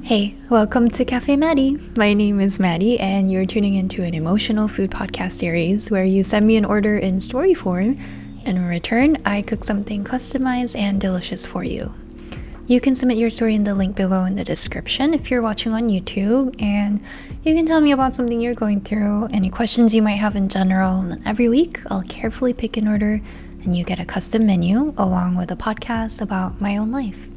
Hey, welcome to Cafe Maddy. My name is Maddie, and you're tuning into an emotional food podcast series where you send me an order in story form, and in return, I cook something customized and delicious for you. You can submit your story in the link below in the description if you're watching on YouTube, and you can tell me about something you're going through, any questions you might have in general, and then every week I'll carefully pick an order and you get a custom menu along with a podcast about my own life.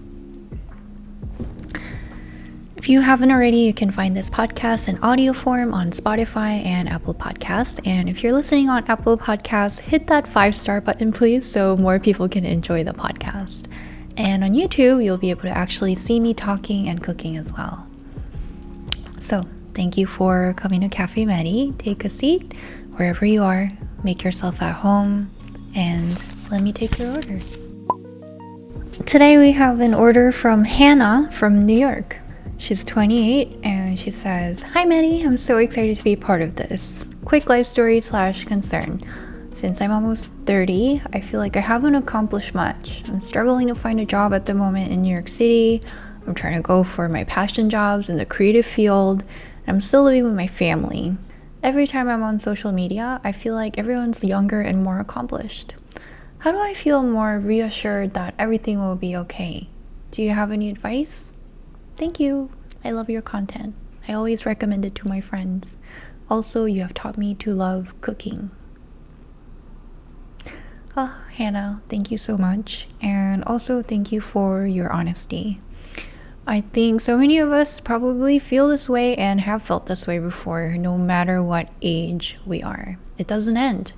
If you haven't already, you can find this podcast in audio form on Spotify and Apple Podcasts. And if you're listening on Apple Podcasts, hit that 5-star button, please, so more people can enjoy the podcast. And on YouTube, you'll be able to actually see me talking and cooking as well. So, thank you for coming to Cafe Maddy. Take a seat wherever you are, make yourself at home, and let me take your order. Today we have an order from Hannah from New York. She's 28 and she says, "Hi Maddie, I'm so excited to be part of this. Quick life story / concern. Since I'm almost 30, I feel like I haven't accomplished much. I'm struggling to find a job at the moment in New York City. I'm trying to go for my passion jobs in the creative field. And I'm still living with my family. Every time I'm on social media, I feel like everyone's younger and more accomplished. How do I feel more reassured that everything will be okay? Do you have any advice? Thank you. I love your content. I always recommend it to my friends. Also, you have taught me to love cooking." Oh, Hannah, thank you so much. And also, thank you for your honesty. I think so many of us probably feel this way and have felt this way before, no matter what age we are. It doesn't end.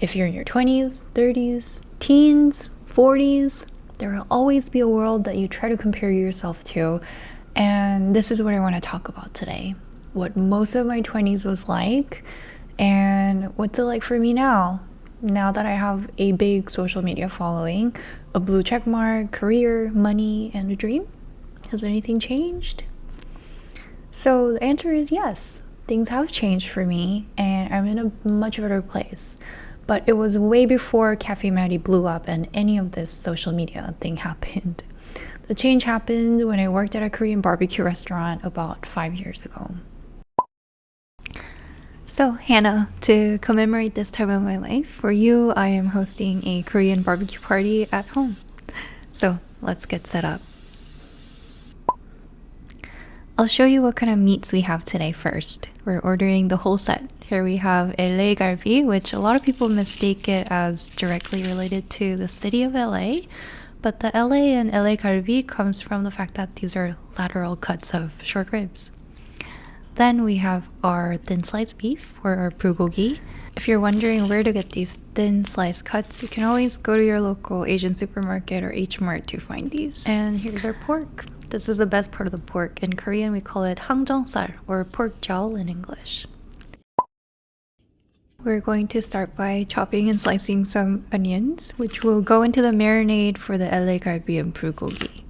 If you're in your 20s, 30s, teens, 40s, there will always be a world that you try to compare yourself to. And this is what I want to talk about today. What most of my 20s was like, and what's it like for me now? Now that I have a big social media following, a blue check mark, career, money, and a dream. Has anything changed? So the answer is yes. Things have changed for me, and I'm in a much better place. But it was way before Cafe Maddy blew up and any of this social media thing happened. The change happened when I worked at a Korean barbecue restaurant about 5 years ago. So Hannah, to commemorate this time of my life, for you, I am hosting a Korean barbecue party at home. So let's get set up. I'll show you what kind of meats we have today first. We're ordering the whole set. Here we have LA galbi, which a lot of people mistake it as directly related to the city of LA. But the LA and LA galbi comes from the fact that these are lateral cuts of short ribs. Then we have our thin sliced beef, or our bulgogi. If you're wondering where to get these thin sliced cuts, you can always go to your local Asian supermarket or H Mart to find these. And here's our pork. This is the best part of the pork. In Korean, we call it 항정살, or pork jowl in English. We're going to start by chopping and slicing some onions, which will go into the marinade for the LA galbi and bulgogi,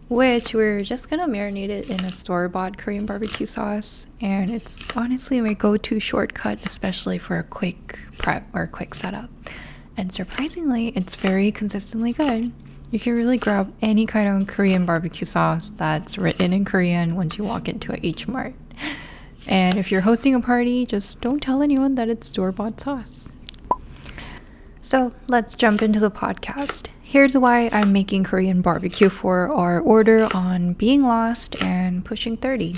which we're just gonna marinate it in a store-bought Korean barbecue sauce. And it's honestly my go-to shortcut, especially for a quick prep or quick setup. And surprisingly, it's very consistently good. You can really grab any kind of Korean barbecue sauce that's written in Korean once you walk into a H Mart. And if you're hosting a party, just don't tell anyone that it's store-bought sauce. So let's jump into the podcast. Here's why I'm making Korean barbecue for our order on being lost and pushing 30.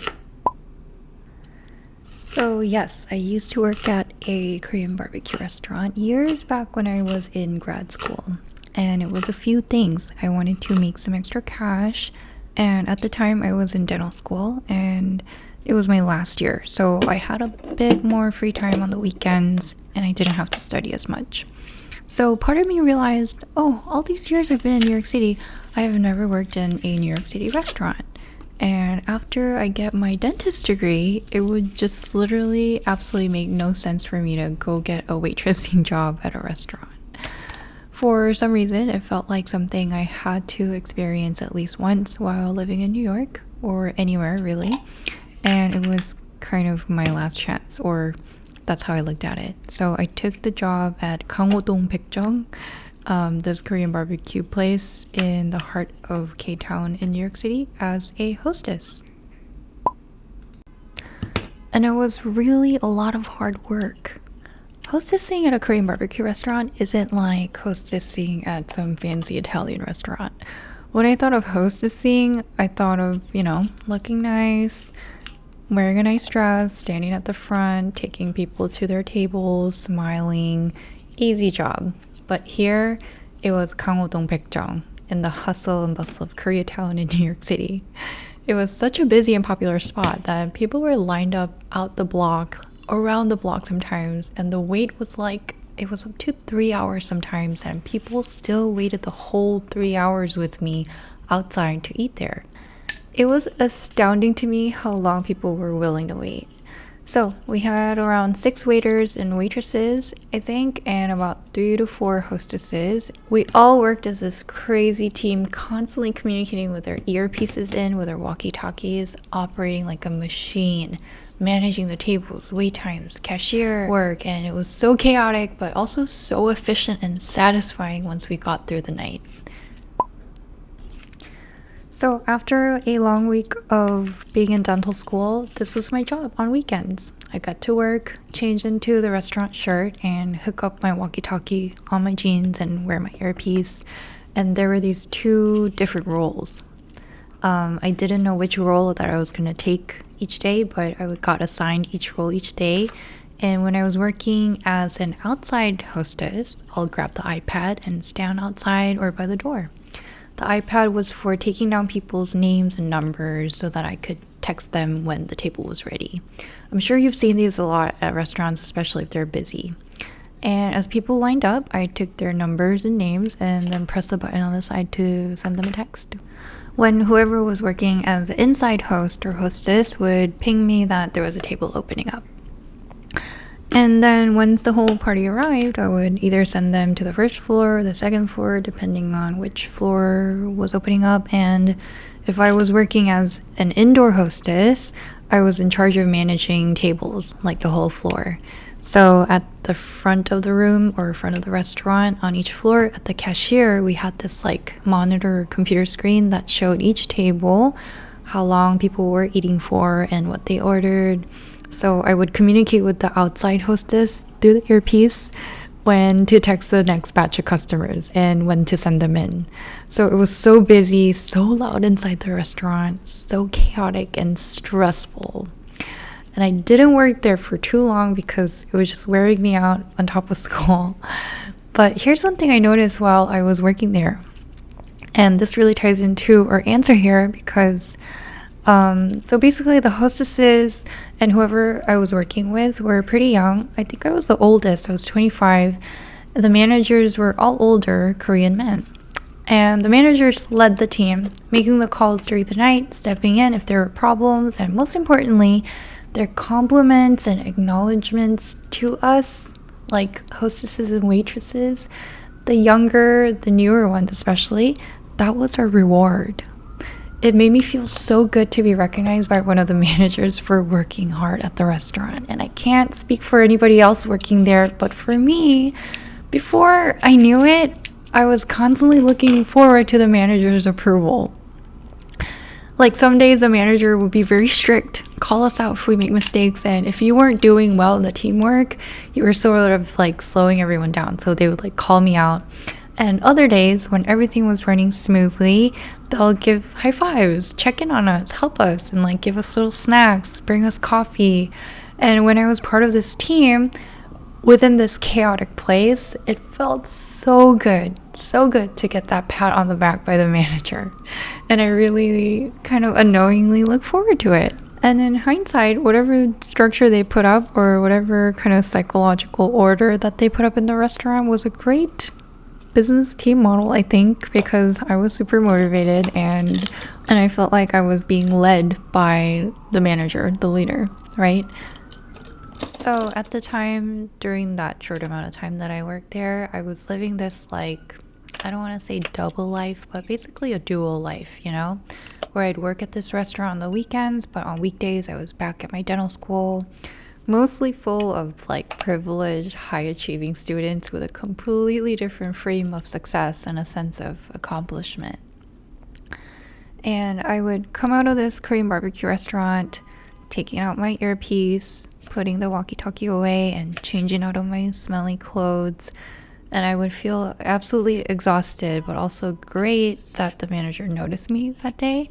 So yes, I used to work at a Korean barbecue restaurant years back when I was in grad school. And it was a few things. I wanted to make some extra cash. And at the time I was in dental school and it was my last year, so I had a bit more free time on the weekends and I didn't have to study as much. So part of me realized, all these years I've been in New York City, I have never worked in a New York City restaurant. And after I get my dentist degree, it would just literally absolutely make no sense for me to go get a waitressing job at a restaurant. For some reason, it felt like something I had to experience at least once while living in New York, or anywhere really. And it was kind of my last chance, or that's how I looked at it. So I took the job at Gangwon-dong Baekjeong, this Korean barbecue place in the heart of K-Town in New York City, as a hostess. And it was really a lot of hard work. Hostessing at a Korean barbecue restaurant isn't like hostessing at some fancy Italian restaurant. When I thought of hostessing, I thought of, looking nice, wearing a nice dress, standing at the front, taking people to their tables, smiling. Easy job. But here, it was Gangwon-dong Baekjeong, in the hustle and bustle of Koreatown in New York City. It was such a busy and popular spot that people were lined up out the block, around the block sometimes, and the wait was like, it was up to 3 hours sometimes, and people still waited the whole 3 hours with me outside to eat there. It was astounding to me how long people were willing to wait. So we had around 6 waiters and waitresses, I think, and about 3 to 4 hostesses. We all worked as this crazy team, constantly communicating with our earpieces in, with our walkie-talkies, operating like a machine, managing the tables, wait times, cashier work, and it was so chaotic, but also so efficient and satisfying once we got through the night. So after a long week of being in dental school, this was my job on weekends. I got to work, change into the restaurant shirt, and hook up my walkie-talkie on my jeans and wear my earpiece. And there were these 2 different roles. I didn't know which role that I was going to take each day, but I got assigned each role each day. And when I was working as an outside hostess, I'll grab the iPad and stand outside or by the door. The iPad was for taking down people's names and numbers so that I could text them when the table was ready. I'm sure you've seen these a lot at restaurants, especially if they're busy. And as people lined up, I took their numbers and names and then pressed the button on the side to send them a text. When whoever was working as an inside host or hostess would ping me that there was a table opening up. And then once the whole party arrived, I would either send them to the first floor or the second floor, depending on which floor was opening up. And if I was working as an indoor hostess, I was in charge of managing tables, like the whole floor. So at the front of the room or front of the restaurant, on each floor, at the cashier, we had this monitor computer screen that showed each table, how long people were eating for and what they ordered. So I would communicate with the outside hostess through the earpiece when to text the next batch of customers and when to send them in. So it was so busy, so loud inside the restaurant, so chaotic and stressful. And I didn't work there for too long because it was just wearing me out on top of school. But here's one thing I noticed while I was working there. And this really ties into our answer here because so basically the hostesses and whoever I was working with were pretty young. I think I was the oldest. I was 25. The managers were all older Korean men. And the managers led the team, making the calls during the night, stepping in if there were problems, and most importantly, their compliments and acknowledgments to us, like hostesses and waitresses, the younger, the newer ones especially, that was our reward. It made me feel so good to be recognized by one of the managers for working hard at the restaurant. And I can't speak for anybody else working there, but for me, before I knew it, I was constantly looking forward to the manager's approval. Like some days the manager would be very strict, call us out if we make mistakes, and if you weren't doing well in the teamwork, you were sort of slowing everyone down. So they would call me out. And other days, when everything was running smoothly, they'll give high fives, check in on us, help us, and give us little snacks, bring us coffee. And when I was part of this team, within this chaotic place, it felt so good to get that pat on the back by the manager. And I really kind of unknowingly look forward to it. And in hindsight, whatever structure they put up or whatever kind of psychological order that they put up in the restaurant was a great business team model, I think, because I was super motivated and I felt like I was being led by the manager, the leader, right? So at the time, during that short amount of time that I worked there, I was living this I don't want to say double life, but basically a dual life, where I'd work at this restaurant on the weekends, but on weekdays I was back at my dental school, mostly full of privileged, high-achieving students with a completely different frame of success and a sense of accomplishment. And I would come out of this Korean barbecue restaurant taking out my earpiece, putting the walkie-talkie away, and changing out of my smelly clothes. And I would feel absolutely exhausted, but also great that the manager noticed me that day.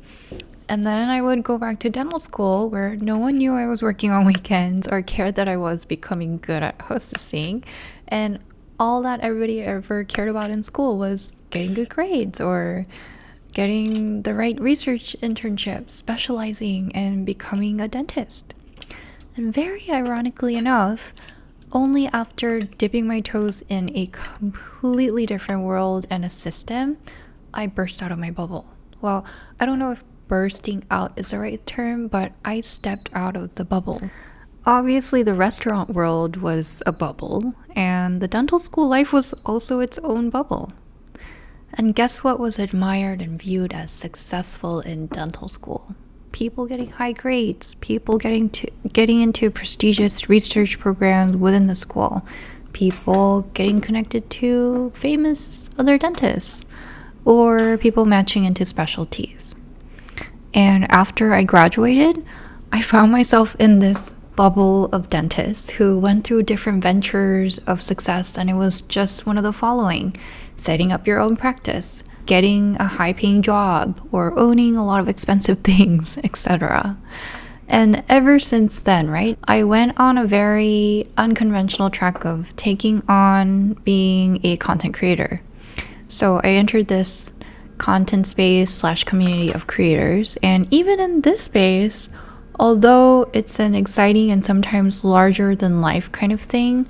And then I would go back to dental school where no one knew I was working on weekends or cared that I was becoming good at hostessing. And all that everybody ever cared about in school was getting good grades or getting the right research internship, specializing, and becoming a dentist. And very ironically enough, only after dipping my toes in a completely different world and a system, I burst out of my bubble. Well, I don't know if bursting out is the right term, but I stepped out of the bubble. Obviously, the restaurant world was a bubble, and the dental school life was also its own bubble. And guess what was admired and viewed as successful in dental school? People getting high grades, people getting into prestigious research programs within the school, people getting connected to famous other dentists, or people matching into specialties. And after I graduated, I found myself in this bubble of dentists who went through different ventures of success, and it was just one of the following: setting up your own practice, getting a high-paying job, or owning a lot of expensive things, etc. And ever since then, right, I went on a very unconventional track of taking on being a content creator. So I entered this content space / community of creators, and even in this space, although it's an exciting and sometimes larger than life kind of thing,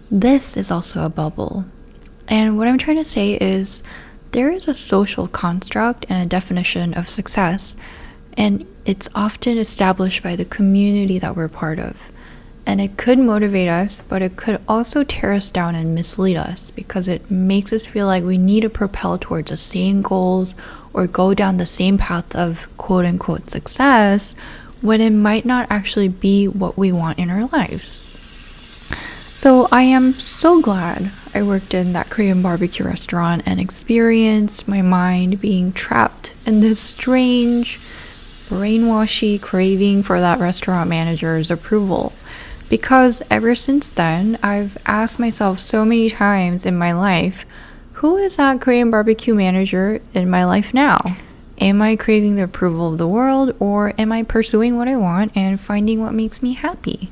this is also a bubble. And what I'm trying to say is there is a social construct and a definition of success, and it's often established by the community that we're part of. And it could motivate us, but it could also tear us down and mislead us because it makes us feel like we need to propel towards the same goals or go down the same path of quote-unquote success when it might not actually be what we want in our lives. So I am so glad I worked in that Korean barbecue restaurant and experienced my mind being trapped in this strange, brainwashy craving for that restaurant manager's approval. Because ever since then, I've asked myself so many times in my life, who is that Korean barbecue manager in my life now? Am I craving the approval of the world, or am I pursuing what I want and finding what makes me happy?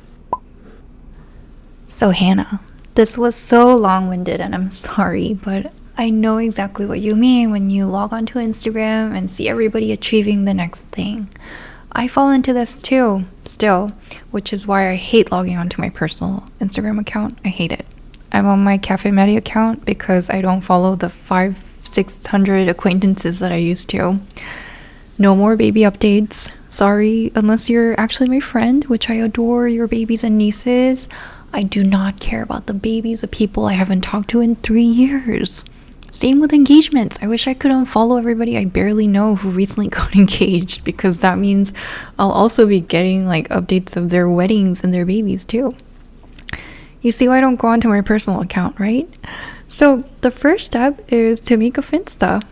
So Hannah, this was so long-winded and I'm sorry, but I know exactly what you mean when you log onto Instagram and see everybody achieving the next thing. I fall into this too, still, which is why I hate logging onto my personal Instagram account. I hate it. I'm on my Cafe Maddy account because I don't follow the 500-600 acquaintances that I used to. No more baby updates. Sorry, unless you're actually my friend, which I adore your babies and nieces. I do not care about the babies of people I haven't talked to in 3 years. Same with engagements. I wish I could unfollow everybody I barely know who recently got engaged, because that means I'll also be getting like updates of their weddings and their babies too. You see why I don't go onto my personal account, right? So the first step is to make a Finsta.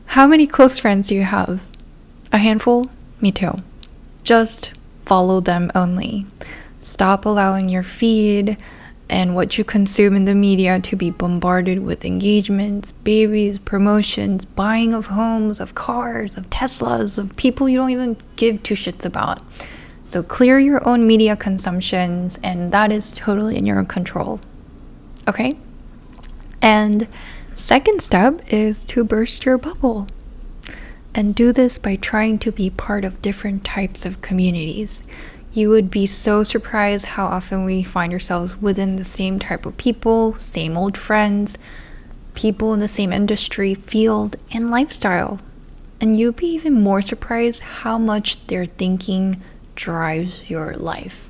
How many close friends do you have? A handful? Me too. Just follow them only. Stop allowing your feed and what you consume in the media to be bombarded with engagements, babies, promotions, buying of homes, of cars, of Teslas, of people you don't even give two shits about. So clear your own media consumptions, and that is totally in your control. Okay? And second step is to burst your bubble. And do this by trying to be part of different types of communities. You would be so surprised how often we find ourselves within the same type of people, same old friends, people in the same industry, field, and lifestyle. And you'd be even more surprised how much their thinking drives your life.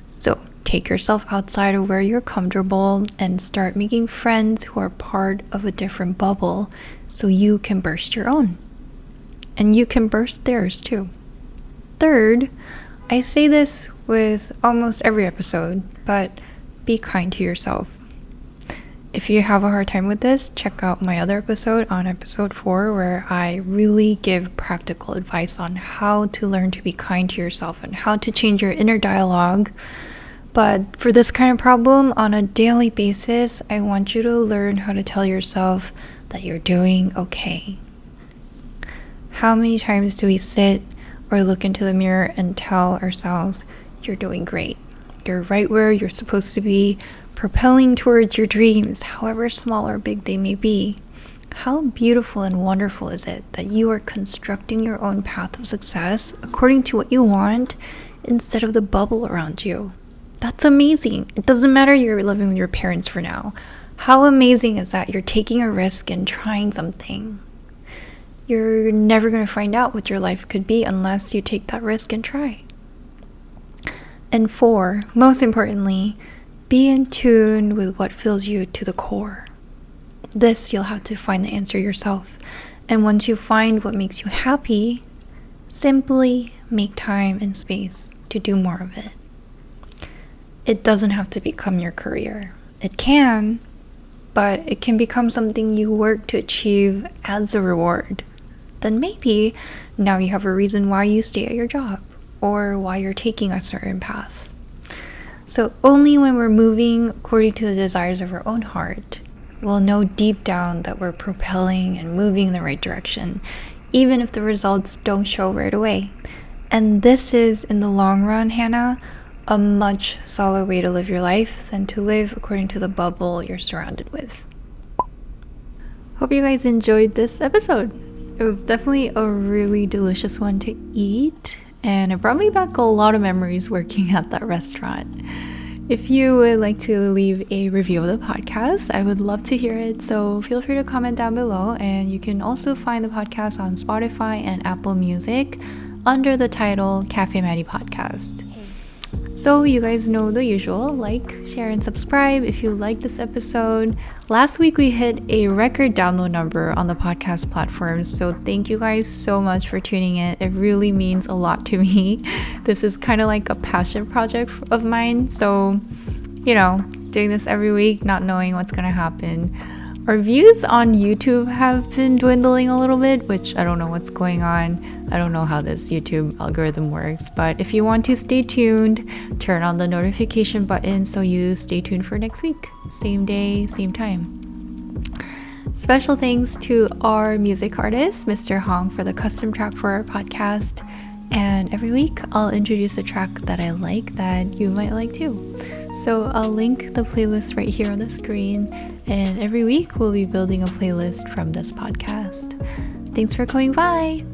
So take yourself outside of where you're comfortable and start making friends who are part of a different bubble so you can burst your own. And you can burst theirs too. Third, I say this with almost every episode, but be kind to yourself. If if you have a hard time with this, check out my other episode on episode 4, where I really give practical advice on how to learn to be kind to yourself and how to change your inner dialogue. But for this kind of problem, on a daily basis, I want you to learn how to tell yourself that you're doing okay. How many times do we sit or look into the mirror and tell ourselves, you're doing great. You're right where you're supposed to be, propelling towards your dreams, however small or big they may be. How beautiful and wonderful is it that you are constructing your own path of success according to what you want instead of the bubble around you? That's amazing. It doesn't matter you're living with your parents for now. How amazing is that you're taking a risk and trying something? You're never going to find out what your life could be unless you take that risk and try. And 4, most importantly, be in tune with what fills you to the core. This you'll have to find the answer yourself. And once you find what makes you happy, simply make time and space to do more of it. It doesn't have to become your career. It can, but it can become something you work to achieve as a reward. Then maybe now you have a reason why you stay at your job or why you're taking a certain path. So only when we're moving according to the desires of our own heart, we'll know deep down that we're propelling and moving in the right direction, even if the results don't show right away. And this is, in the long run, Hannah, a much solid way to live your life than to live according to the bubble you're surrounded with. Hope you guys enjoyed this episode. It was definitely a really delicious one to eat, and it brought me back a lot of memories working at that restaurant. If you would like to leave a review of the podcast, I would love to hear it, so feel free to comment down below. And you can also find the podcast on Spotify and Apple Music under the title Cafe Maddy Podcast. So you guys know the usual, like, share, and subscribe if you like this episode. Last week we hit a record download number on the podcast platforms, so thank you guys so much for tuning in. It really means a lot to me. This is kind of like a passion project of mine, so, doing this every week, not knowing what's going to happen. Our views on YouTube have been dwindling a little bit, which I don't know what's going on. I don't know how this YouTube algorithm works, but if you want to stay tuned, turn on the notification button so you stay tuned for next week. Same day, same time. Special thanks to our music artist, Mr. Hong, for the custom track for our podcast. And every week I'll introduce a track that I like that you might like too. So I'll link the playlist right here on the screen, and every week we'll be building a playlist from this podcast. Thanks for coming by.